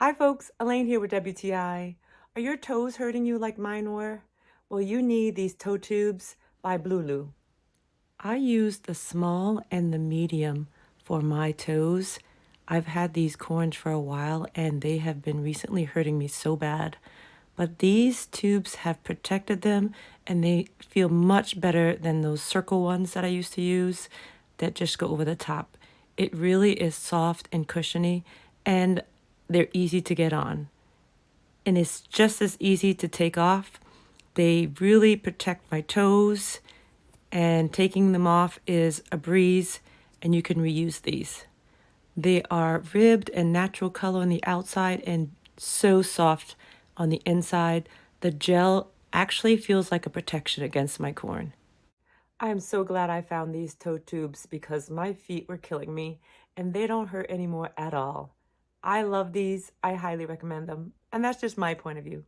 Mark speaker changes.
Speaker 1: Hi folks, Elaine here with WTI. Are your toes hurting you like mine were? Well, you need these toe tubes by Blulu. I use the small and the medium for my toes. I've had these corns for a while and they have been recently hurting me so bad. But these tubes have protected them and they feel much better than those circle ones that I used to use that just go over the top. It really is soft and cushiony and they're easy to get on. And it's just as easy to take off. They really protect my toes and taking them off is a breeze and you can reuse these. They are ribbed and natural color on the outside and so soft on the inside. The gel actually feels like a protection against my corn. I am so glad I found these toe tubes because my feet were killing me and they don't hurt anymore at all. I love these. I highly recommend them. And that's just my point of view.